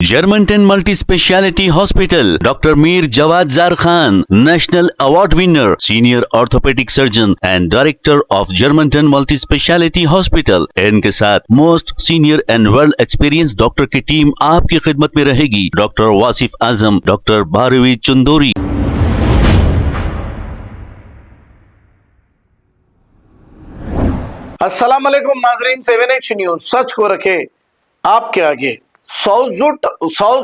Germantown Multi Speciality Hospital, Dr. Mir Jawad Zar Khan, National Award winner, Senior Orthopedic Surgeon and Director of Germantown Multi Speciality Hospital। इनके साथ most senior and world experience doctor की team आपकी खिदमत में रहेगी। Doctor Wasif Azam, doctor Bharvi Chandori. अस्सलाम वालेकुम नाजरीन, 7H न्यूज सच को रखे आपके आगे। South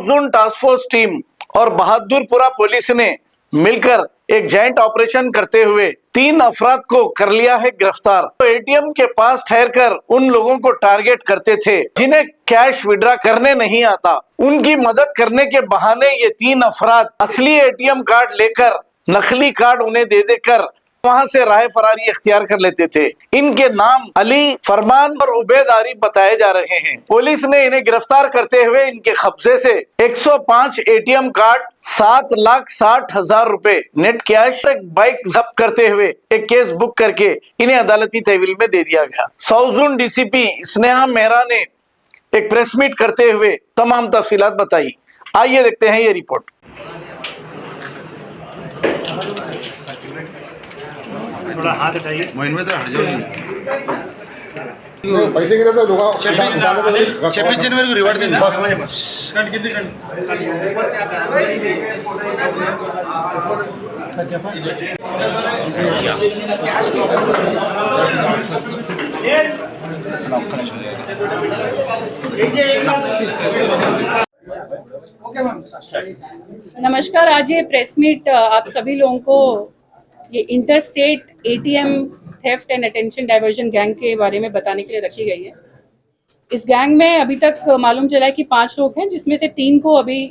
zone task force team और बहादुरपुरा पुलिस ने मिलकर एक जॉइंट ऑपरेशन करते हुए 3 अफराद को कर लिया है गिरफ्तार। तो एटीएम के पास ठहरकर उन लोगों को टारगेट करते थे जिन्हें कैश विड्रॉ करने नहीं आता। उनकी मदद करने के बहाने ये 3 अफराद असली एटीएम कार्ड लेकर नकली कार्ड उन्हें दे देकर वहां से राह फरारी इख्तियार कर लेते थे। इनके नाम अली, फरमान और उबैद आरिफ बताए जा रहे हैं। पुलिस ने इन्हें गिरफ्तार करते हुए इनके कब्जे से 105 एटीएम कार्ड, 7,60,000 रुपए नेट कैश, एक बाइक जब्त करते हुए एक केस बुक करके इन्हें अदालती तहवील में दे दिया गया। South zone DCP Sneha Mehra ने एक प्रेस मीट करते हुए तमाम तफसीलात बताई। आइए देखते हैं ये रिपोर्ट। थोड़ा हाथ हटाइए। पैसे गिरे तो लोग 26 जनवरी को रिवार्ड देंगे। नमस्कार। आज ये प्रेस मीट आप सभी लोगों को ये inter state ATM theft and attention diversion gang के बारे में बताने के लिए रखी गई है। इस गैंग में अभी तक मालूम चला है कि 5 लोग हैं, जिसमें से 3 को अभी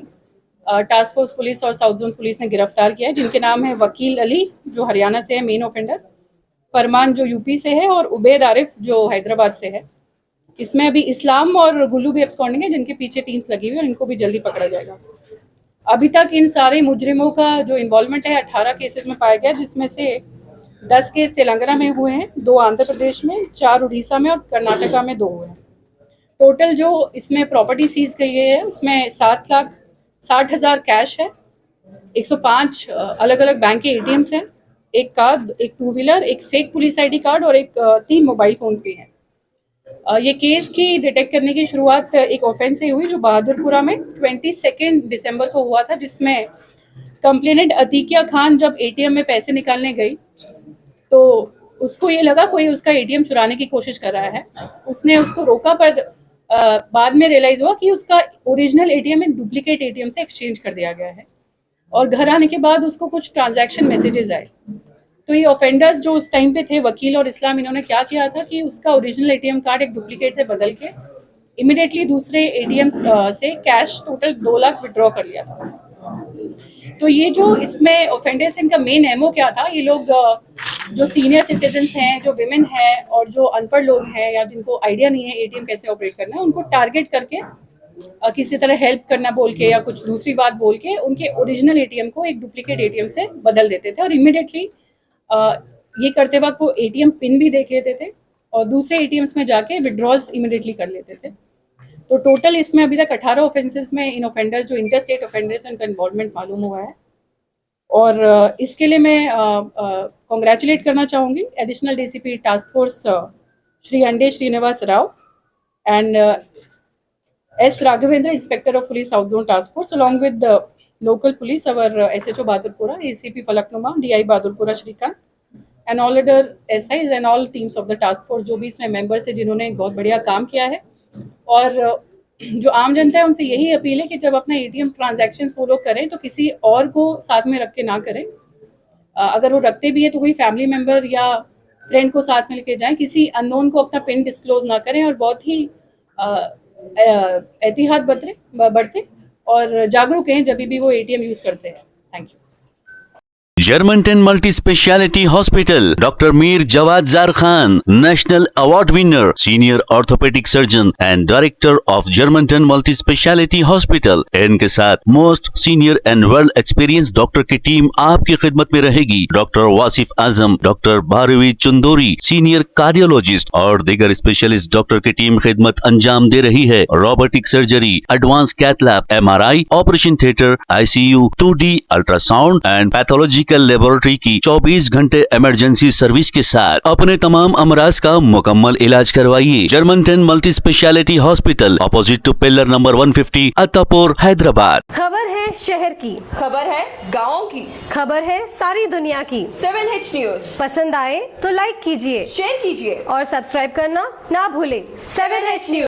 टास्क फोर्स पुलिस और साउथ जोन पुलिस ने गिरफ्तार किया है, जिनके नाम है वकील अली जो हरियाणा से है मेन ऑफेंडर, फरमान जो यूपी से है और उबैद आरिफ जो हैदराबाद से है। इसमें अभी इस्लाम और गुल्लू भी एब्सकॉन्डिंग है, जिनके पीछे टीम्स लगी हुई है और इनको भी जल्दी पकड़ा जाएगा। अभी तक इन सारे मुजरिमों का जो इन्वॉल्वमेंट है 18 केसेस में पाया गया, जिसमें से 10 केस तेलंगाना में हुए हैं, 2 आंध्र प्रदेश में, 4 उड़ीसा में और कर्नाटका में 2 हुए हैं। टोटल जो इसमें प्रॉपर्टी सीज की गई है उसमें 7,60,000 कैश है, 105 अलग अलग बैंक के एटीएम्स हैं, एक कार, एक 2 व्हीलर, एक फेक पुलिस आईडी कार्ड और एक 3 मोबाइल फोन्स भी हैं। ये केस की डिटेक्ट करने की शुरुआत एक ऑफेंस से हुई जो बहादुरपुरा में 22 दिसंबर को हुआ था, जिसमें कंप्लेनेंट अतीकिया खान जब एटीएम में पैसे निकालने गई तो उसको ये लगा कोई उसका एटीएम चुराने की कोशिश कर रहा है। उसने उसको रोका, पर बाद में रियलाइज हुआ कि उसका ओरिजिनल एटीएम एक डुप्लीकेट एटीएम से एक्सचेंज कर दिया गया है। और घर आने के बाद उसको कुछ ट्रांजैक्शन मैसेजेस आए। तो ये ऑफेंडर्स जो उस टाइम पे थे, वकील और इस्लाम, इन्होंने क्या किया था कि उसका ओरिजिनल एटीएम कार्ड एक डुप्लीकेट से बदल के इमिडिएटली दूसरे एटीएम से कैश टोटल 2 लाख विड्रॉ कर लिया था। तो ये जो इसमें ऑफेंडर्स, इनका मेन एमओ क्या था, ये लोग जो सीनियर सिटीजन्स हैं, जो विमेन हैं और जो अनपढ़ लोग हैं या जिनको आइडिया नहीं है एटीएम कैसे ऑपरेट करना है, उनको टारगेट करके किसी तरह हेल्प करना बोल के या कुछ दूसरी बात बोल के उनके ओरिजिनल एटीएम को एक डुप्लीकेट एटीएम से बदल देते थे। और इमिडिएटली ये करते वक्त वो एटीएम पिन भी देख लेते थे और दूसरे एटीएम्स में जाके विड्रॉल्स इमिडिएटली कर लेते थे। तो टोटल इसमें अभी तक 18 ऑफेंसेस में इन ऑफेंडर्स जो इंटर स्टेट ऑफेंडर्स उनका इन्वॉल्वमेंट मालूम हुआ है। और इसके लिए मैं कॉन्ग्रेचुलेट करना चाहूँगी additional DCP task force Shri Ande Srinivas Rao and S Raghavendra, inspector of police south zone task force, along with local police, our SHO Badurpura, ACP Falaknuma, DI Badurpura Shrikant, and all other SIs and all teams of the task force जो भी इसमें members है जिन्होंने बहुत बढ़िया काम किया है। और जो आम जनता है उनसे यही अपील है कि जब अपना एटीएम ट्रांजैक्शंस वो लोग करें तो किसी और को साथ में रख के ना करें। अगर वो रखते भी है तो कोई फैमिली मेम्बर या फ्रेंड को साथ में लेके जाएं। किसी अननोन को अपना पिन डिस्क्लोज ना करें और बहुत ही एहतियात बरतें और जागरूक हैं जब भी वो एटीएम यूज करते हैं। Thank you. Germantown Multi Speciality Hospital, Dr. Mir Jawad Zar Khan, National Award winner, Senior Orthopedic Surgeon and Director of Germantown Multi Speciality Hospital. इनके साथ most senior and world experience doctor की team आपकी खिदमत में रहेगी। Doctor Wasif Azam, doctor Bharvi Chandori, senior cardiologist और दीगर specialist doctor की टीम खिदमत अंजाम दे रही है। Robotic surgery, advance cath lab, MRI, operation theatre, ICU, 2D ultrasound and pathological laboratory की 24 घंटे इमरजेंसी सर्विस के साथ अपने तमाम अमराज का मुकम्मल इलाज करवाइए। Germanten multi speciality hospital, opposite to pillar number 150, Attapur, Hyderabad. खबर है शहर की, खबर है गाँव की, खबर है सारी दुनिया की। 7H न्यूज पसंद आए तो लाइक कीजिए, शेयर कीजिए और सब्सक्राइब करना ना भूलें। 7H news.